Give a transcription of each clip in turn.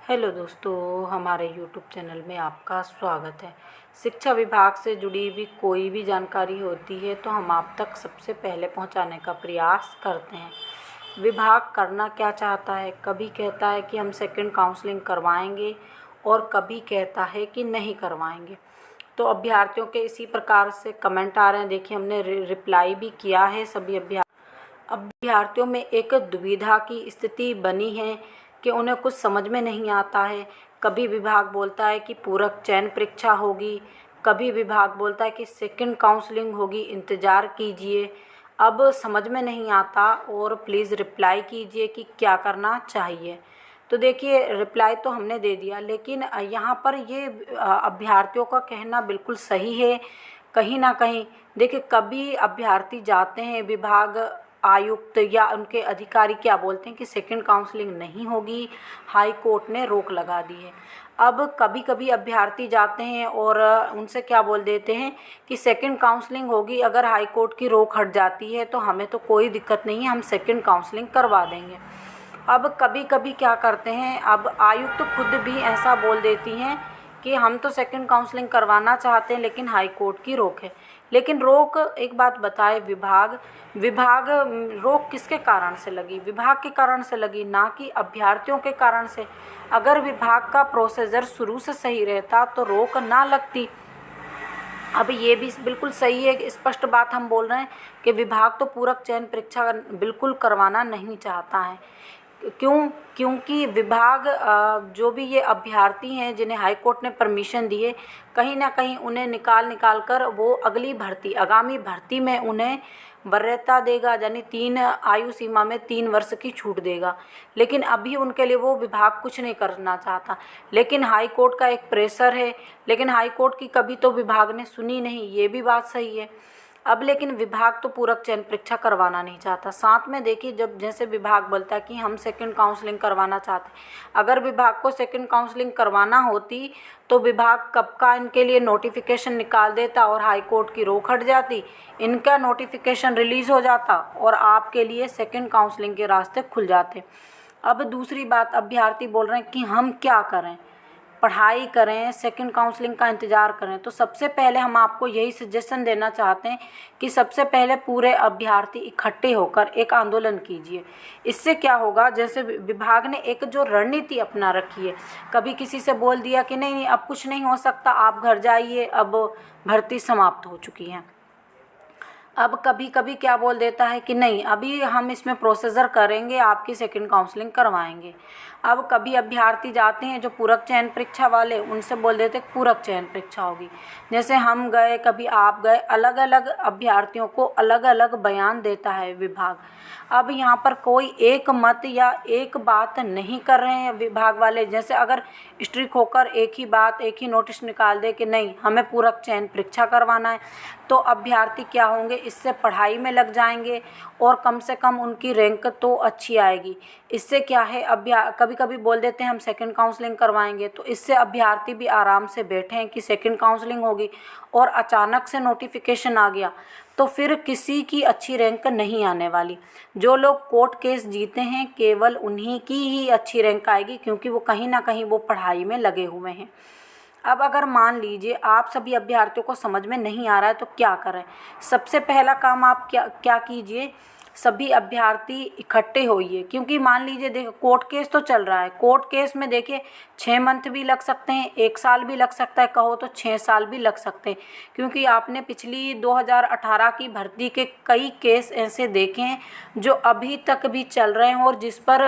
Hello दोस्तों, हमारे YouTube channel में आपका स्वागत है। शिक्षा विभाग से जुड़ी हुई कोई भी जानकारी होती है तो हम आप तक सबसे पहले पहुंचाने का प्रयास करते हैं। विभाग करना क्या चाहता है, कभी कहता है कि हम सेकंड काउंसलिंग करवाएंगे और कभी कहता है कि नहीं करवाएंगे। तो अभ्यर्थियों के इसी प्रकार से कमेंट आ रहे हैं। देखिए, हमने रिप्लाई भी किया है। सभी अभ्यर्थियों में एक दुविधा की स्थिति बनी है कि उन्हें कुछ समझ में नहीं आता है। कभी विभाग बोलता है कि पूरक चयन परीक्षा होगी, कभी विभाग बोलता है कि सेकंड काउंसलिंग होगी, इंतज़ार कीजिए। अब समझ में नहीं आता और प्लीज़ रिप्लाई कीजिए कि क्या करना चाहिए। तो देखिए, रिप्लाई तो हमने दे दिया, लेकिन यहाँ पर ये अभ्यर्थियों का कहना बिल्कुल सही है। कहीं ना कहीं देखिए, कभी अभ्यर्थी जाते हैं, विभाग आयुक्त या उनके अधिकारी क्या बोलते हैं कि सेकंड काउंसलिंग नहीं होगी, हाई कोर्ट ने रोक लगा दी है। अब कभी कभी अभ्यर्थी जाते हैं और उनसे क्या बोल देते हैं कि सेकंड काउंसलिंग होगी, अगर हाई कोर्ट की रोक हट जाती है तो हमें तो कोई दिक्कत नहीं है, हम सेकंड काउंसलिंग करवा देंगे। अब कभी कभी क्या करते हैं, अब आयुक्त खुद भी ऐसा बोल देती हैं कि हम तो सेकंड काउंसलिंग करवाना चाहते हैं लेकिन हाई कोर्ट की रोक है। लेकिन रोक, एक बात बताए, विभाग रोक किसके कारण से लगी? विभाग के कारण से लगी, ना कि अभ्यर्थियों के कारण से। अगर विभाग का प्रोसीजर शुरू से सही रहता तो रोक ना लगती। अब ये भी बिल्कुल सही है कि स्पष्ट बात हम बोल रहे हैं कि विभाग तो पूरक चयन परीक्षा बिल्कुल करवाना नहीं चाहता है। क्यों? क्योंकि विभाग जो भी ये अभ्यर्थी हैं जिन्हें हाई कोर्ट ने परमिशन दी है, कहीं ना कहीं उन्हें निकाल कर वो अगली भर्ती, आगामी भर्ती में उन्हें वरीयता देगा, यानी 3 आयु सीमा में 3 वर्ष की छूट देगा। लेकिन अभी उनके लिए वो विभाग कुछ नहीं करना चाहता। लेकिन हाई कोर्ट का एक प्रेशर है, लेकिन हाई कोर्ट की कभी तो विभाग ने सुनी नहीं, ये भी बात सही है। अब लेकिन विभाग तो पूरक चयन परीक्षा करवाना नहीं चाहता। साथ में देखिए, जब जैसे विभाग बोलता है कि हम सेकंड काउंसलिंग करवाना चाहते हैं, अगर विभाग को सेकंड काउंसलिंग करवाना होती तो विभाग कब का इनके लिए नोटिफिकेशन निकाल देता और हाई कोर्ट की रोक हट जाती, इनका नोटिफिकेशन रिलीज़ हो जाता और आपके लिए सेकंड काउंसलिंग के रास्ते खुल जाते। अब दूसरी बात, अभ्यर्थी बोल रहे हैं कि हम क्या करें, पढ़ाई करें, सेकंड काउंसलिंग का इंतज़ार करें। तो सबसे पहले हम आपको यही सजेशन देना चाहते हैं कि सबसे पहले पूरे अभ्यर्थी इकट्ठे होकर एक आंदोलन कीजिए। इससे क्या होगा, जैसे विभाग ने एक जो रणनीति अपना रखी है, कभी किसी से बोल दिया कि नहीं अब कुछ नहीं हो सकता, आप घर जाइए, अब भर्ती समाप्त हो चुकी है। अब कभी कभी क्या बोल देता है कि नहीं, अभी हम इसमें प्रोसीजर करेंगे, आपकी सेकंड काउंसलिंग करवाएंगे। अब कभी अभ्यर्थी जाते हैं जो पूरक चयन परीक्षा वाले, उनसे बोल देते हैं पूरक चयन परीक्षा होगी। जैसे हम गए, कभी आप गए, अलग अलग अभ्यर्थियों को अलग अलग बयान देता है विभाग। अब यहाँ पर कोई एक मत या एक बात नहीं कर रहे हैं विभाग वाले। जैसे अगर स्ट्रिक होकर एक ही बात, एक ही नोटिस निकाल दे कि नहीं हमें पूरक चयन परीक्षा करवाना है, तो अभ्यर्थी क्या होंगे, इससे पढ़ाई में लग जाएंगे और कम से कम उनकी रैंक तो अच्छी आएगी। इससे क्या है, कभी कभी बोल देते हैं हम सेकंड काउंसलिंग करवाएंगे, तो इससे अभ्यर्थी भी आराम से बैठे हैं कि सेकंड काउंसलिंग होगी, और अचानक से नोटिफिकेशन आ गया तो फिर किसी की अच्छी रैंक नहीं आने वाली। जो लोग कोर्ट केस जीते हैं केवल उन्हीं की ही अच्छी रैंक आएगी, क्योंकि वो कहीं ना कहीं वो पढ़ाई में लगे हुए हैं। अब अगर मान लीजिए आप सभी अभ्यर्थियों को समझ में नहीं आ रहा है तो क्या करें? सबसे पहला काम आप क्या क्या कीजिए, सभी अभ्यर्थी इकट्ठे होइए। क्योंकि मान लीजिए देखो, कोर्ट केस तो चल रहा है, कोर्ट केस में देखिए 6 मंथ भी लग सकते हैं, 1 साल भी लग सकता है, कहो तो 6 साल भी लग सकते हैं। क्योंकि आपने पिछली 2018 की भर्ती के कई केस ऐसे देखे हैं जो अभी तक भी चल रहे हैं और जिस पर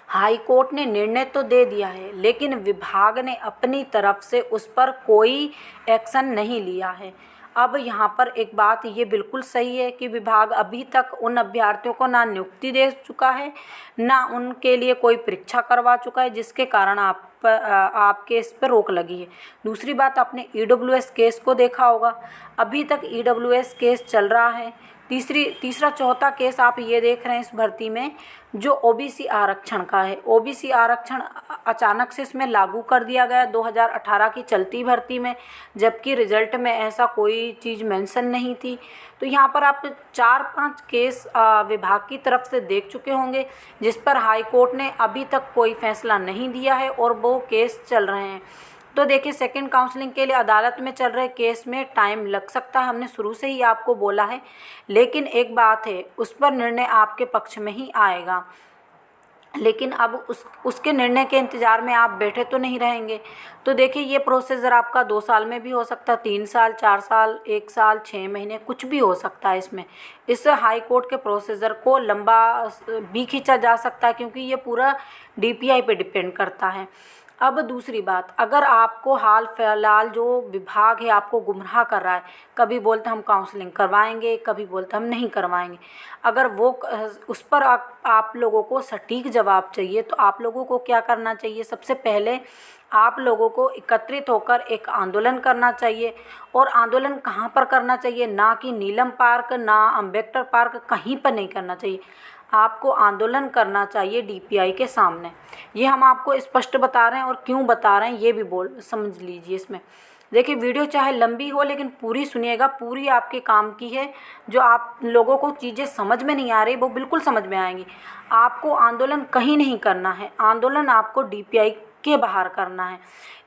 हाई कोर्ट ने निर्णय तो दे दिया है, लेकिन विभाग ने अपनी तरफ से उस पर कोई एक्शन नहीं लिया है। अब यहाँ पर एक बात ये बिल्कुल सही है कि विभाग अभी तक उन अभ्यर्थियों को ना नियुक्ति दे चुका है, ना उनके लिए कोई परीक्षा करवा चुका है, जिसके कारण आपके इस पर रोक लगी है। दूसरी बात, आपने ईडब्ल्यूएस केस को देखा होगा, अभी तक ईडब्ल्यूएस केस चल रहा है। तीसरा चौथा केस आप ये देख रहे हैं इस भर्ती में, जो ओबीसी आरक्षण का है। ओबीसी आरक्षण अचानक से इसमें लागू कर दिया गया 2018 की चलती भर्ती में, जबकि रिजल्ट में ऐसा कोई चीज़ मेंशन नहीं थी। तो यहाँ पर आप 4-5 केस विभाग की तरफ से देख चुके होंगे, जिस पर हाई कोर्ट ने अभी तक कोई फैसला नहीं दिया है और वो केस चल रहे हैं। तो देखिए, सेकंड काउंसलिंग के लिए अदालत में चल रहे केस में टाइम लग सकता है, हमने शुरू से ही आपको बोला है, लेकिन एक बात है, उस पर निर्णय आपके पक्ष में ही आएगा। लेकिन अब उसके निर्णय के इंतज़ार में आप बैठे तो नहीं रहेंगे। तो देखिए, ये प्रोसीजर आपका 2 साल में भी हो सकता है, 3 साल, 4 साल, 1 साल, 6 महीने, कुछ भी हो सकता है इसमें। इस हाई कोर्ट के प्रोसीजर को लंबा भी खींचा जा सकता है, क्योंकि ये पूरा डीपीआई पे डिपेंड करता है। अब दूसरी बात, अगर आपको हाल फिलहाल जो विभाग है आपको गुमराह कर रहा है, कभी बोलते हम काउंसलिंग करवाएंगे, कभी बोलते हम नहीं करवाएंगे, अगर वो उस पर आप लोगों को सटीक जवाब चाहिए, तो आप लोगों को क्या करना चाहिए? सबसे पहले आप लोगों को एकत्रित होकर एक आंदोलन करना चाहिए। और आंदोलन कहाँ पर करना चाहिए? ना कि नीलम पार्क, ना अम्बेडकर पार्क, कहीं पर नहीं करना चाहिए। आपको आंदोलन करना चाहिए डीपीआई के सामने। ये हम आपको स्पष्ट बता रहे हैं, और क्यों बता रहे हैं ये भी समझ लीजिए इसमें। देखिए, वीडियो चाहे लंबी हो, लेकिन पूरी सुनिएगा, पूरी आपके काम की है। जो आप लोगों को चीज़ें समझ में नहीं आ रही, वो बिल्कुल समझ में आएंगी। आपको आंदोलन कहीं नहीं करना है, आंदोलन आपको डीपीआई के बाहर करना है।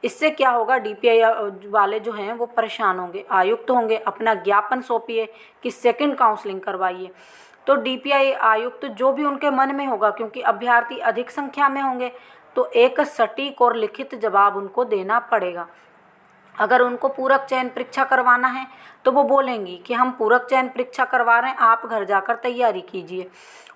इससे क्या होगा, डीपीआई वाले जो हैं वो परेशान होंगे, आयुक्त होंगे, अपना ज्ञापन सौंपिए कि सेकंड काउंसलिंग करवाइए। तो डीपीआई आयुक्त जो भी उनके मन में होगा, क्योंकि अभ्यर्थी अधिक संख्या में होंगे, तो एक सटीक और लिखित जवाब उनको देना पड़ेगा। अगर उनको पूरक चयन परीक्षा करवाना है, तो वो बोलेंगी कि हम पूरक चयन परीक्षा करवा रहे हैं, आप घर जाकर तैयारी कीजिए।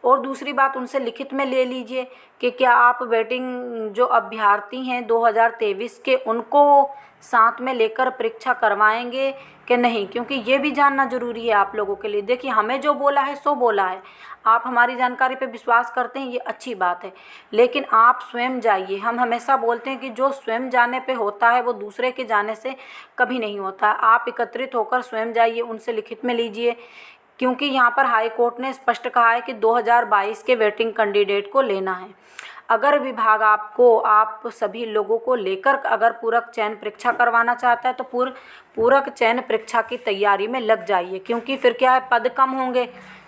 और दूसरी बात, उनसे लिखित में ले लीजिए कि क्या आप वेटिंग जो अभ्यर्थी हैं 2023 के, उनको साथ में लेकर परीक्षा करवाएंगे कि नहीं, क्योंकि ये भी जानना ज़रूरी है आप लोगों के लिए। देखिए, हमें जो बोला है सो बोला है, आप हमारी जानकारी पे विश्वास करते हैं, ये अच्छी बात है, लेकिन आप स्वयं जाइए। हम हमेशा बोलते हैं कि जो स्वयं जाने पे होता है वो दूसरे के जाने से कभी नहीं होता। आप एकत्रित होकर स्वयं जाइए, उनसे लिखित में लीजिए, क्योंकि यहाँ पर हाई कोर्ट ने स्पष्ट कहा है कि 2022 के वेटिंग कैंडिडेट को लेना है। अगर विभाग आप सभी लोगों को लेकर अगर पूरक चयन परीक्षा करवाना चाहता है, तो पूरक चयन परीक्षा की तैयारी में लग जाइए, क्योंकि फिर क्या है, पद कम होंगे,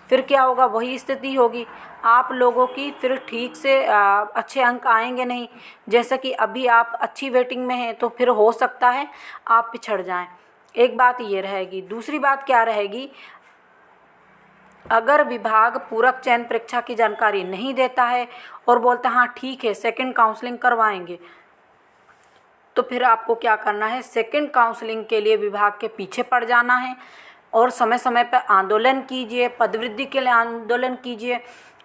फिर क्या होगा, वही स्थिति होगी, आप लोगों की फिर ठीक से अच्छे अंक आएंगे नहीं। जैसा कि अभी आप अच्छी वेटिंग में हैं, तो फिर हो सकता है आप पिछड़ जाएं। एक बात ये रहेगी। दूसरी बात क्या रहेगी, अगर विभाग पूरक चयन परीक्षा की जानकारी नहीं देता है और बोलता है हाँ ठीक है सेकंड काउंसलिंग करवाएंगे, तो फिर आपको क्या करना है, सेकंड काउंसलिंग के लिए विभाग के पीछे पड़ जाना है और समय समय पर आंदोलन कीजिए, पदवृद्धि के लिए आंदोलन कीजिए।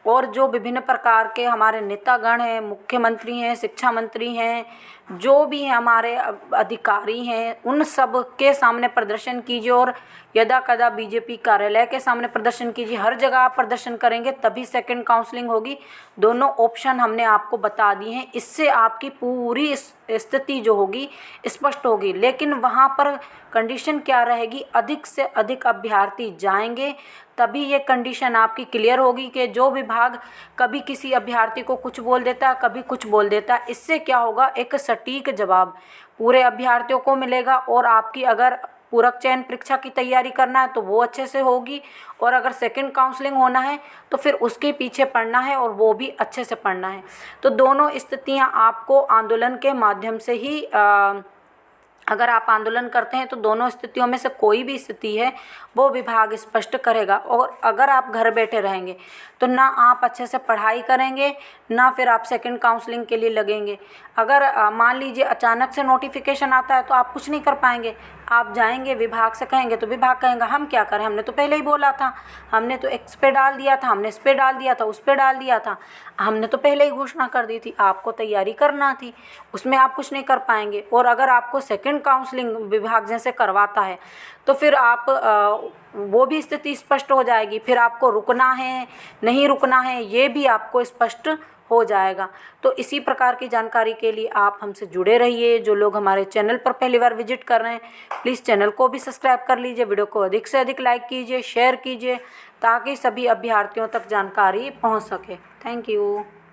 और जो विभिन्न प्रकार के हमारे नेतागण हैं, मुख्यमंत्री हैं, शिक्षा मंत्री हैं, जो भी हमारे अधिकारी हैं, उन सब के सामने प्रदर्शन कीजिए और यदा कदा बीजेपी कार्यालय के सामने प्रदर्शन कीजिए। हर जगह आप प्रदर्शन करेंगे तभी सेकंड काउंसलिंग होगी। दोनों ऑप्शन हमने आपको बता दिए हैं, इससे आपकी पूरी स्थिति जो होगी स्पष्ट होगी। लेकिन वहाँ पर कंडीशन क्या रहेगी, अधिक से अधिक अभ्यर्थी जाएंगे, तभी ये कंडीशन आपकी क्लियर होगी कि जो विभाग कभी किसी अभ्यर्थी को कुछ बोल देता है, कभी कुछ बोल देता है, इससे क्या होगा, एक सटीक जवाब पूरे अभ्यर्थियों को मिलेगा। और आपकी अगर पूरक चयन परीक्षा की तैयारी करना है तो वो अच्छे से होगी, और अगर सेकंड काउंसलिंग होना है तो फिर उसके पीछे पढ़ना है और वो भी अच्छे से पढ़ना है। तो दोनों स्थितियां आपको आंदोलन के माध्यम से ही अगर आप आंदोलन करते हैं तो दोनों स्थितियों में से कोई भी स्थिति है वो विभाग स्पष्ट करेगा। और अगर आप घर बैठे रहेंगे तो ना आप अच्छे से पढ़ाई करेंगे, ना फिर आप सेकंड काउंसलिंग के लिए लगेंगे। अगर मान लीजिए अचानक से नोटिफिकेशन आता है तो आप कुछ नहीं कर पाएंगे। आप जाएंगे विभाग से कहेंगे तो विभाग कहेंगे हम क्या करें, हमने तो पहले ही बोला था, हमने तो एक्स पे डाल दिया था, हमने इस पे डाल दिया था, उस पे डाल दिया था, हमने तो पहले ही घोषणा कर दी थी, आपको तैयारी करना थी, उसमें आप कुछ नहीं कर पाएंगे। और अगर आपको सेकंड काउंसलिंग विभाग जैसे करवाता है तो फिर आप वो भी स्थिति स्पष्ट हो जाएगी, फिर आपको रुकना है नहीं रुकना है ये भी आपको स्पष्ट हो जाएगा। तो इसी प्रकार की जानकारी के लिए आप हमसे जुड़े रहिए। जो लोग हमारे चैनल पर पहली बार विजिट कर रहे हैं, प्लीज़ चैनल को भी सब्सक्राइब कर लीजिए, वीडियो को अधिक से अधिक लाइक कीजिए, शेयर कीजिए, ताकि सभी अभ्यर्थियों तक जानकारी पहुंच सके। Thank you.